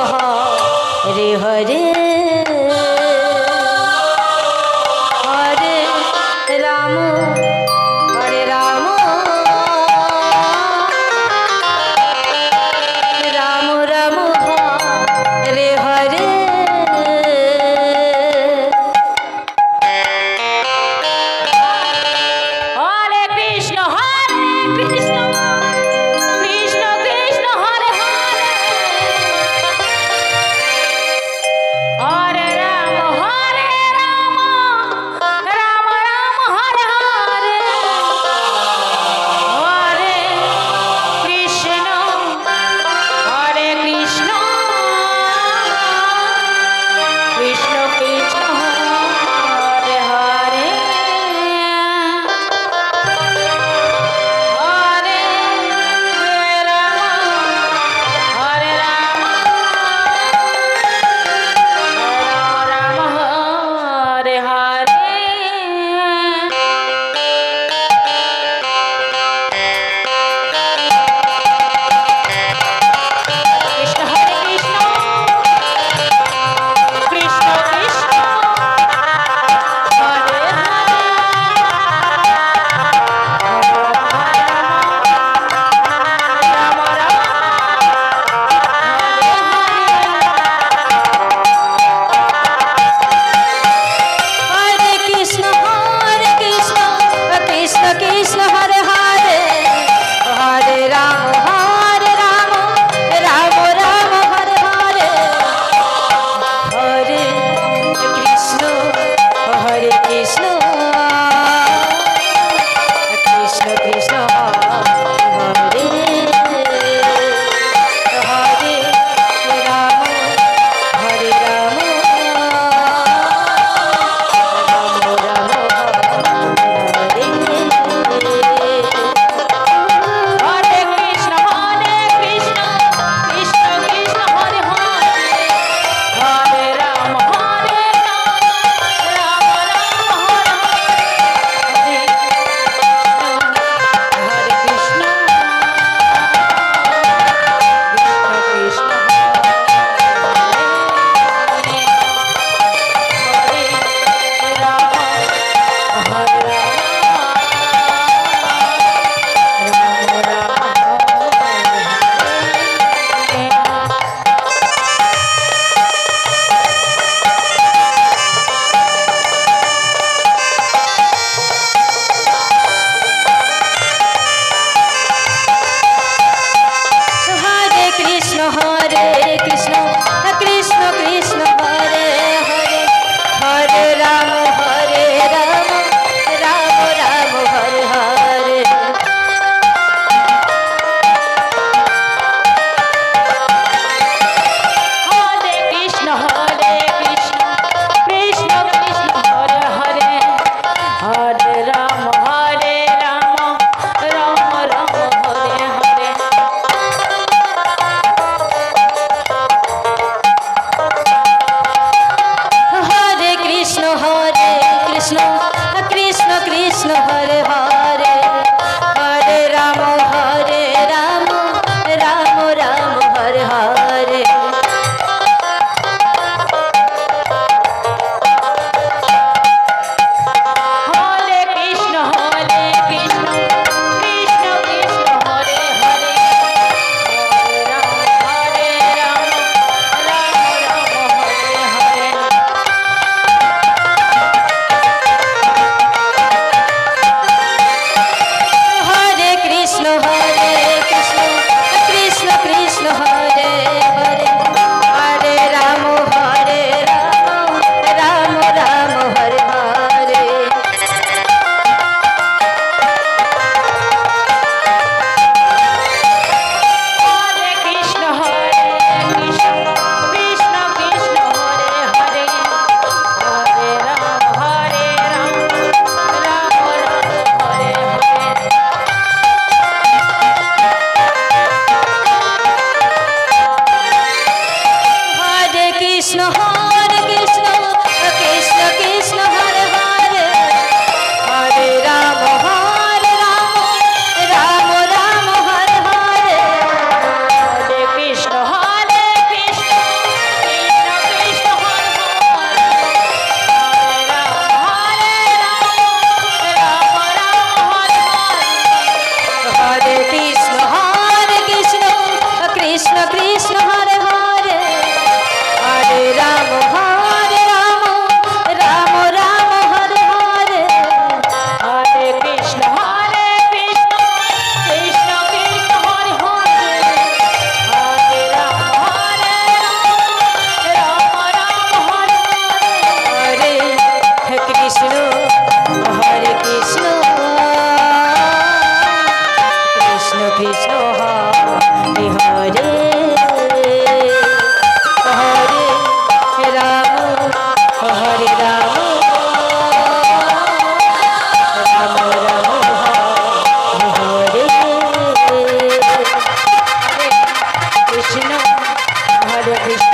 Hare Hare Hare Ram Ram Ram Hare Hare Hare Krishna Krishna Krishna Hare Hare Hare Ram Ram Ram Hare Hare Hare Krishna Krishna Krishna Hare Hare Hare Ram Ram Hare Hare Krishna Hare Krishna Krishna Krishna Hare Hare Ram Ram Hare Hare Krishna Krishna Krishna Hare Hare Hare Ram Ram Ram Hare Hare Hare Krishna Krishna Krishna Krishna Hare Hare Ram Ram Hare Hare Krishna Krishna Krishna Hare Hare Hare Ram Ram Hare Hare Krishna Krishna Hare Ram Hare Krishna Krishna Krishna Hare Hare Hare Ram Ram Ram Hare Hare Hare Krishna Krishna Krishna Hare Hare Hare Ram Ram Ram Hare Hare Hare Krishna Krishna Krishna Hare Hare Hare Ram Ram Hare Hare Hare Krishna Krishna Krishna Hare Hare Hare Ram Ram Hare Hare Hare Krishna Krishna Krishna Hare Hare Hare Ram Ram Hare Hare Hare Krishna Krishna Krishna Hare Hare Hare Ram Ram Hare Hare Hare Krishna